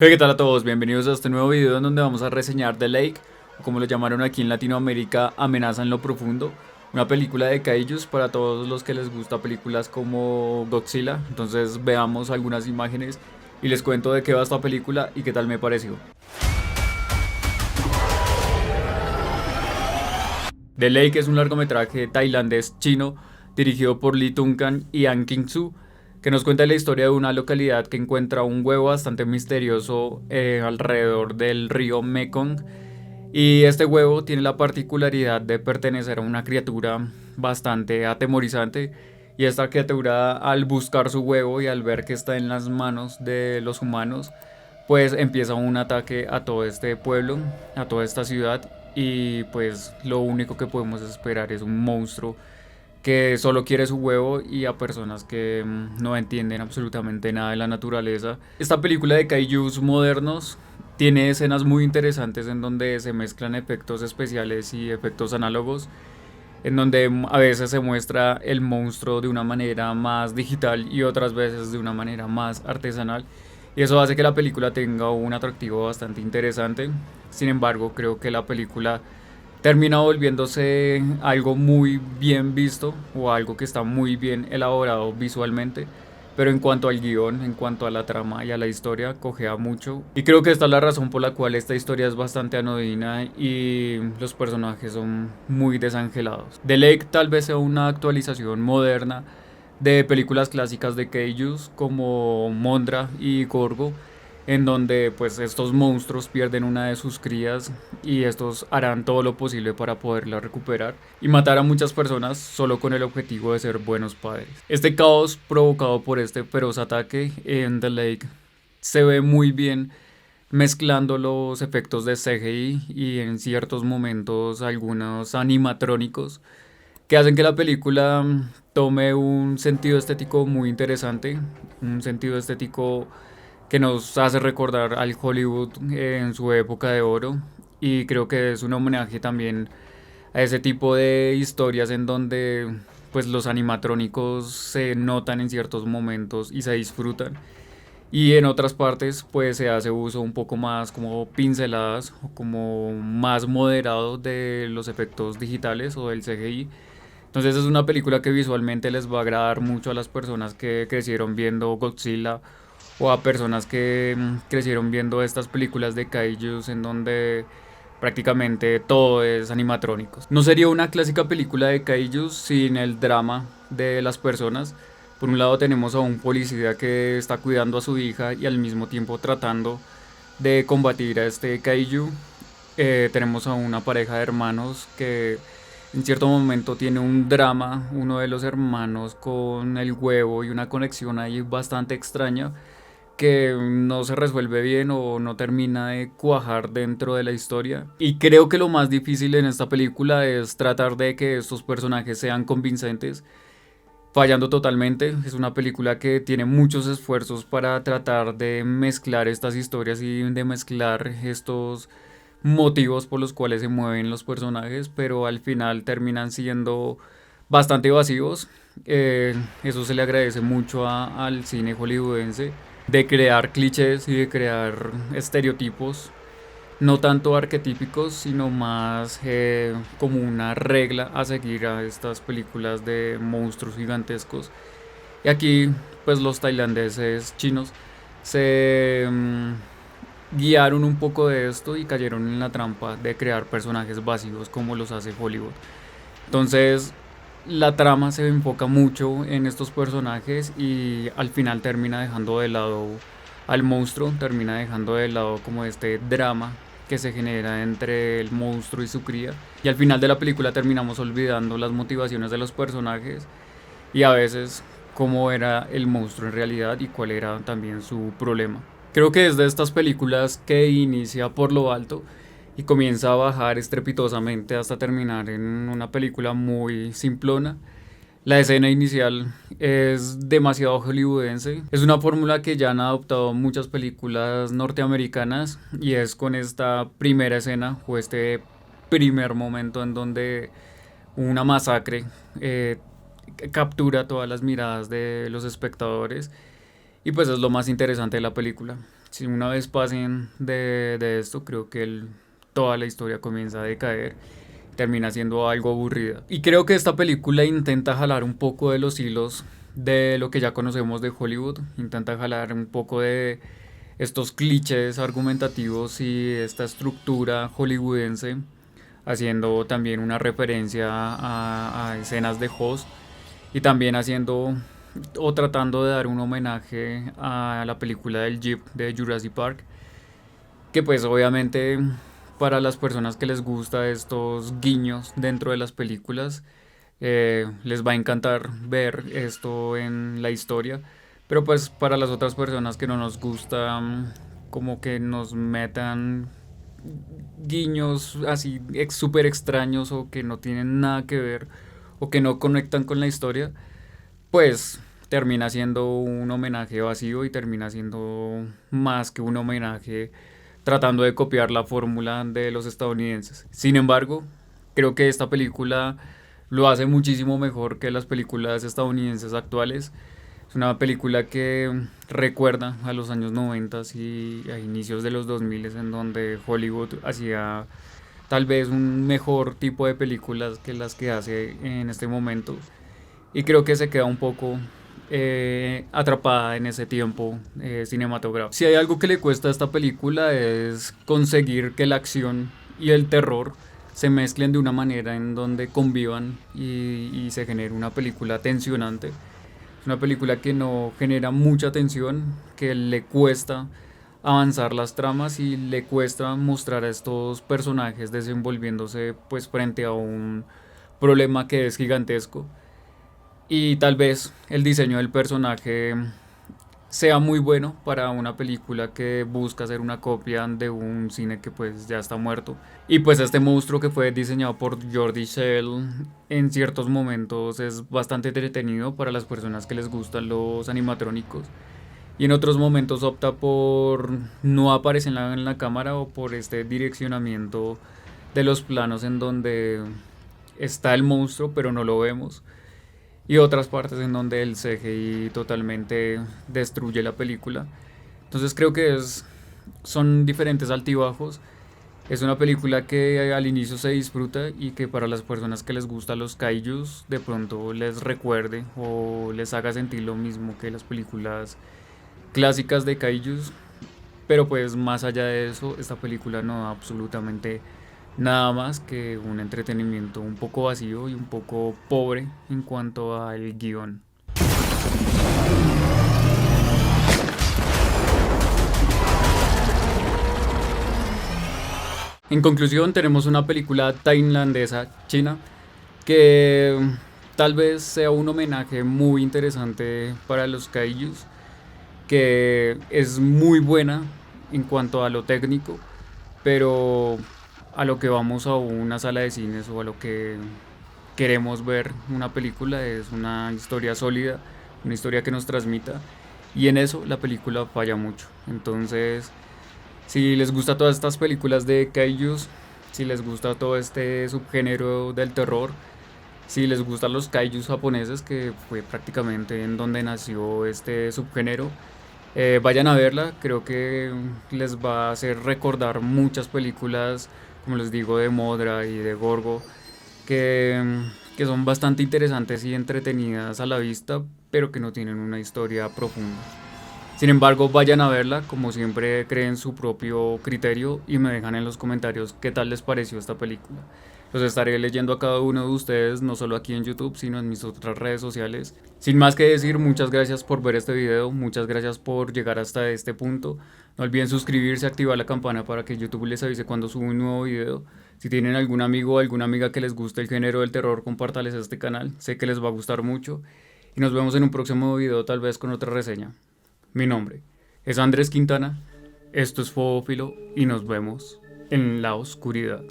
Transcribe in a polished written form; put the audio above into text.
Hey, ¿qué tal a todos? Bienvenidos a este nuevo video en donde vamos a reseñar The Lake, o como lo llamaron aquí en Latinoamérica, Amenaza en lo Profundo, una película de kaijus para todos los que les gusta películas como Godzilla. Entonces veamos algunas imágenes y les cuento de qué va esta película y qué tal me pareció. The Lake es un largometraje tailandés-chino dirigido por Lee Tung-kan y An King-soo, que nos cuenta la historia de una localidad que encuentra un huevo bastante misterioso alrededor del río Mekong. Y este huevo tiene la particularidad de pertenecer a una criatura bastante atemorizante. Y esta criatura, al buscar su huevo y al ver que está en las manos de los humanos, pues empieza un ataque a todo este pueblo, a toda esta ciudad. Y pues lo único que podemos esperar es un monstruo que solo quiere su huevo y a personas que no entienden absolutamente nada de la naturaleza. Esta película de kaijus modernos tiene escenas muy interesantes en donde se mezclan efectos especiales y efectos análogos, en donde a veces se muestra el monstruo de una manera más digital y otras veces de una manera más artesanal. Y eso hace que la película tenga un atractivo bastante interesante. Sin embargo, creo que la película termina volviéndose algo muy bien visto o algo que está muy bien elaborado visualmente. Pero en cuanto al guión, en cuanto a la trama y a la historia, cojea mucho. Y creo que esta es la razón por la cual esta historia es bastante anodina y los personajes son muy desangelados. The Lake tal vez sea una actualización moderna de películas clásicas de Kaijus como Mondra y Gorgo, en donde pues estos monstruos pierden una de sus crías y estos harán todo lo posible para poderla recuperar y matar a muchas personas solo con el objetivo de ser buenos padres. Este caos provocado por este feroz ataque en The Lake se ve muy bien mezclando los efectos de CGI y en ciertos momentos algunos animatrónicos que hacen que la película tome un sentido estético muy interesante, un sentido estético que nos hace recordar al Hollywood en su época de oro, y creo que es un homenaje también a ese tipo de historias en donde pues los animatrónicos se notan en ciertos momentos y se disfrutan, y en otras partes pues se hace uso un poco más como pinceladas o como más moderado de los efectos digitales o del CGI. Entonces es una película que visualmente les va a agradar mucho a las personas que crecieron viendo Godzilla o a personas que crecieron viendo estas películas de kaijus en donde prácticamente todo es animatrónicos. No sería una clásica película de kaijus sin el drama de las personas. Por un lado tenemos a un policía que está cuidando a su hija y al mismo tiempo tratando de combatir a este kaiju. Tenemos a una pareja de hermanos que en cierto momento tiene un drama, uno de los hermanos con el huevo y una conexión ahí bastante extraña que no se resuelve bien o no termina de cuajar dentro de la historia. Y creo que lo más difícil en esta película es tratar de que estos personajes sean convincentes, fallando totalmente. Es una película que tiene muchos esfuerzos para tratar de mezclar estas historias y de mezclar estos motivos por los cuales se mueven los personajes, pero al final terminan siendo bastante evasivos. Eso se le agradece mucho al cine hollywoodense, de crear clichés y de crear estereotipos, no tanto arquetípicos, sino más como una regla a seguir a estas películas de monstruos gigantescos. Y aquí, pues los tailandeses chinos se guiaron un poco de esto y cayeron en la trampa de crear personajes vacíos como los hace Hollywood. Entonces, la trama se enfoca mucho en estos personajes y al final termina dejando de lado al monstruo, termina dejando de lado como este drama que se genera entre el monstruo y su cría. Y al final de la película terminamos olvidando las motivaciones de los personajes y a veces cómo era el monstruo en realidad y cuál era también su problema. Creo que es de estas películas que inicia por lo alto y comienza a bajar estrepitosamente hasta terminar en una película muy simplona. La escena inicial es demasiado hollywoodense. Es una fórmula que ya han adoptado muchas películas norteamericanas y es con esta primera escena o este primer momento en donde una masacre captura todas las miradas de los espectadores y pues es lo más interesante de la película. si una vez pasen de esto, creo que toda la historia comienza a decaer, termina siendo algo aburrida. Y creo que esta película intenta jalar un poco de los hilos de lo que ya conocemos de Hollywood, intenta jalar un poco de estos clichés argumentativos y esta estructura hollywoodense, haciendo también una referencia a escenas de Host y también haciendo o tratando de dar un homenaje a la película del Jeep de Jurassic Park, que pues obviamente para las personas que les gusta estos guiños dentro de las películas, les va a encantar ver esto en la historia, pero pues para las otras personas que no nos gusta como que nos metan guiños así súper extraños o que no tienen nada que ver o que no conectan con la historia, pues termina siendo un homenaje vacío y termina siendo más que un homenaje tratando de copiar la fórmula de los estadounidenses. Sin embargo, creo que esta película lo hace muchísimo mejor que las películas estadounidenses actuales. Es una película que recuerda a los años 90 y a inicios de los 2000 en donde Hollywood hacía tal vez un mejor tipo de películas que las que hace en este momento. Y creo que se queda un poco atrapada en ese tiempo cinematográfico. Si hay algo que le cuesta a esta película es conseguir que la acción y el terror se mezclen de una manera en donde convivan y se genere una película tensionante. Es una película que no genera mucha tensión, que le cuesta avanzar las tramas y le cuesta mostrar a estos personajes desenvolviéndose pues frente a un problema que es gigantesco. Y tal vez el diseño del personaje sea muy bueno para una película que busca hacer una copia de un cine que pues ya está muerto. Y pues este monstruo que fue diseñado por Jordi Shell en ciertos momentos es bastante entretenido para las personas que les gustan los animatrónicos. Y en otros momentos opta por no aparecer en la cámara o por este direccionamiento de los planos en donde está el monstruo pero no lo vemos y otras partes en donde el CGI totalmente destruye la película. Entonces creo que son diferentes altibajos. Es una película que al inicio se disfruta y que para las personas que les gustan los kaijus de pronto les recuerde o les haga sentir lo mismo que las películas clásicas de kaijus. Pero pues más allá de eso, esta película no da absolutamente nada más que un entretenimiento un poco vacío y un poco pobre en cuanto al guión. En conclusión, tenemos una película tailandesa china que tal vez sea un homenaje muy interesante para los kaijus, que es muy buena en cuanto a lo técnico, pero a lo que vamos a una sala de cines o a lo que queremos ver una película es una historia sólida, una historia que nos transmita, y en eso la película falla mucho. Entonces, si les gusta todas estas películas de kaijus, si les gusta todo este subgénero del terror, si les gustan los kaijus japoneses, que fue prácticamente en donde nació este subgénero, vayan a verla. Creo que les va a hacer recordar muchas películas, como les digo, de Modra y de Gorgo, que son bastante interesantes y entretenidas a la vista, pero que no tienen una historia profunda. Sin embargo, vayan a verla, como siempre creen su propio criterio y me dejan en los comentarios qué tal les pareció esta película. Los estaré leyendo a cada uno de ustedes, no solo aquí en YouTube, sino en mis otras redes sociales. Sin más que decir, muchas gracias por ver este video, muchas gracias por llegar hasta este punto. No olviden suscribirse, activar la campana para que YouTube les avise cuando subo un nuevo video. Si tienen algún amigo o alguna amiga que les guste el género del terror, compártales este canal, sé que les va a gustar mucho. Y nos vemos en un próximo video, tal vez con otra reseña. Mi nombre es Andrés Quintana, esto es Fobófilo y nos vemos en la oscuridad.